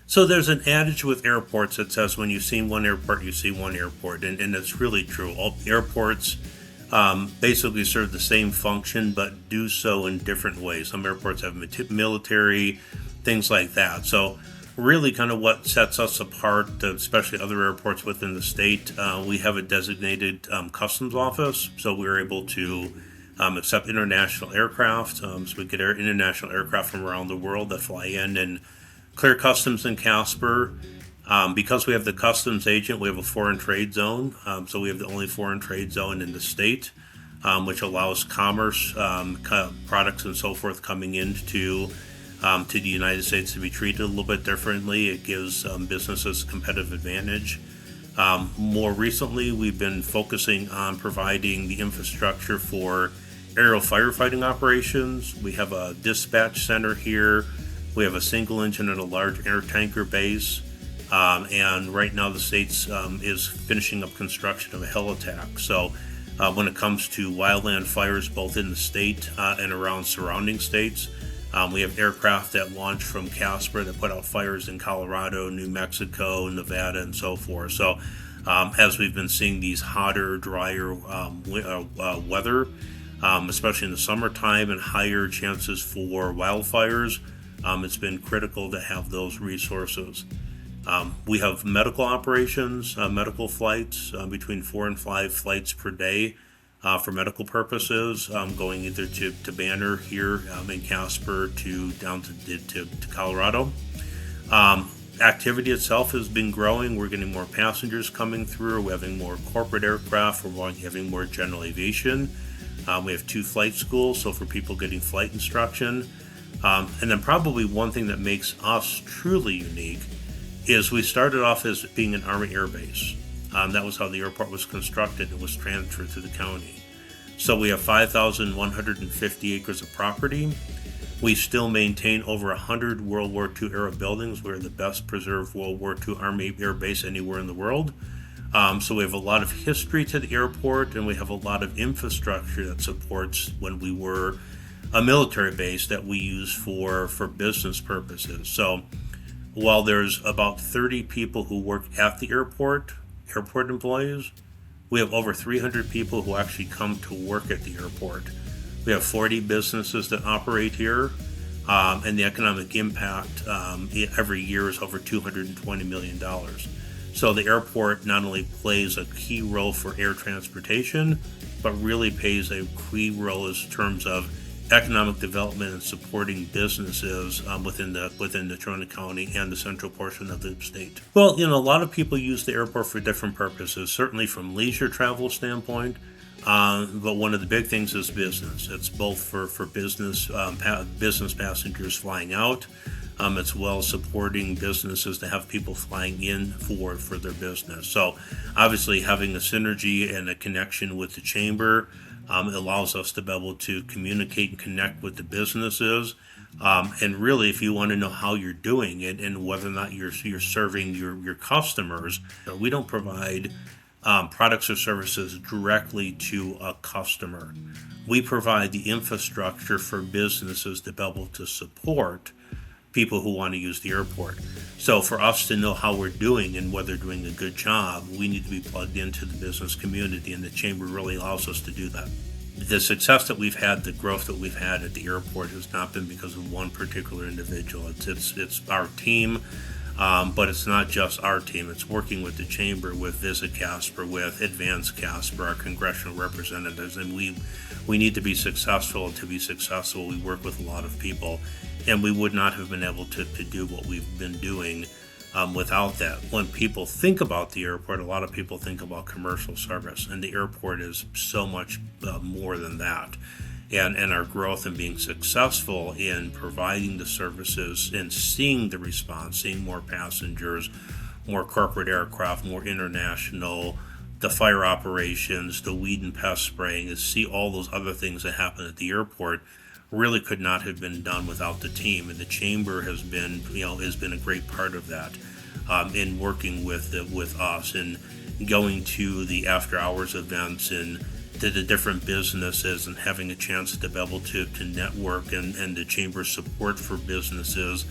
So there's an adage with airports that says when you see one airport, you see one airport, and it's really true. All airports basically serve the same function, but do so in different ways. Some airports have military, things like that. So really kind of what sets us apart, especially other airports within the state, we have a designated customs office, so we're able to accept international aircraft. So we get international aircraft from around the world that fly in and clear customs in Casper. Because we have the customs agent, we have a foreign trade zone. So we have the only foreign trade zone in the state, which allows commerce, products and so forth coming into to the United States to be treated a little bit differently. It gives businesses a competitive advantage. More recently, we've been focusing on providing the infrastructure for aerial firefighting operations. We have a dispatch center here. We have a single engine and a large air tanker base. And right now the state is finishing up construction of a heliTAC. So when it comes to wildland fires, both in the state and around surrounding states, we have aircraft that launch from Casper that put out fires in Colorado, New Mexico, Nevada, and so forth. So as we've been seeing these hotter, drier weather, especially in the summertime, and higher chances for wildfires, it's been critical to have those resources. We have medical operations, medical flights, between 4 and 5 flights per day for medical purposes, going either to Banner here in Casper to down to Colorado. Activity itself has been growing. We're getting more passengers coming through. We're having more corporate aircraft. We're having more general aviation. We have 2 flight schools, so for people getting flight instruction. And then probably one thing that makes us truly unique is we started off as being an Army Air Base. That was how the airport was constructed. It was transferred to the county. So we have 5,150 acres of property. We still maintain over 100 World War II era buildings. We're the best preserved World War II Army Air Base anywhere in the world. So we have a lot of history to the airport, and we have a lot of infrastructure that supports when we were a military base that we use for business purposes. So while there's about 30 people who work at the airport employees, we have over 300 people who actually come to work at the airport. We have 40 businesses that operate here, and the economic impact every year is over $220 million. So the airport not only plays a key role for air transportation, but really plays a key role in terms of economic development and supporting businesses within Natrona County and the central portion of the state. Well, a lot of people use the airport for different purposes, certainly from leisure travel standpoint, but one of the big things is business. It's both for business passengers flying out, as well as supporting businesses to have people flying in for their business. So obviously having a synergy and a connection with the chamber allows us to be able to communicate and connect with the businesses. And really, if you want to know how you're doing it and whether or not you're serving your customers, we don't provide products or services directly to a customer. We provide the infrastructure for businesses to be able to support people who want to use the airport. So for us to know how we're doing and whether we're doing a good job, we need to be plugged into the business community, and the chamber really allows us to do that. The success that we've had, the growth that we've had at the airport has not been because of one particular individual. It's our team, but it's not just our team. It's working with the chamber, with Visit Casper, with Advance Casper, our congressional representatives, and we need to be successful. And to be successful, we work with a lot of people, and we would not have been able to do what we've been doing without that. When people think about the airport, a lot of people think about commercial service, and the airport is so much more than that. And our growth and being successful in providing the services and seeing the response, seeing more passengers, more corporate aircraft, more international, the fire operations, the weed and pest spraying, is see all those other things that happen at the airport really could not have been done without the team. And the chamber has been a great part of that in working with us and going to the after hours events and to the different businesses and having a chance to be able to network and the chamber's support for businesses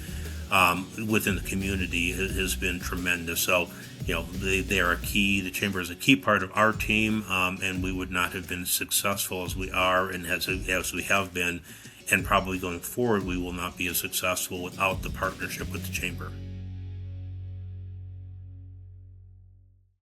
within the community has been tremendous. So, they are a key. The chamber is a key part of our team, and we would not have been as successful as we are and as we have been, and probably going forward we will not be as successful without the partnership with the chamber.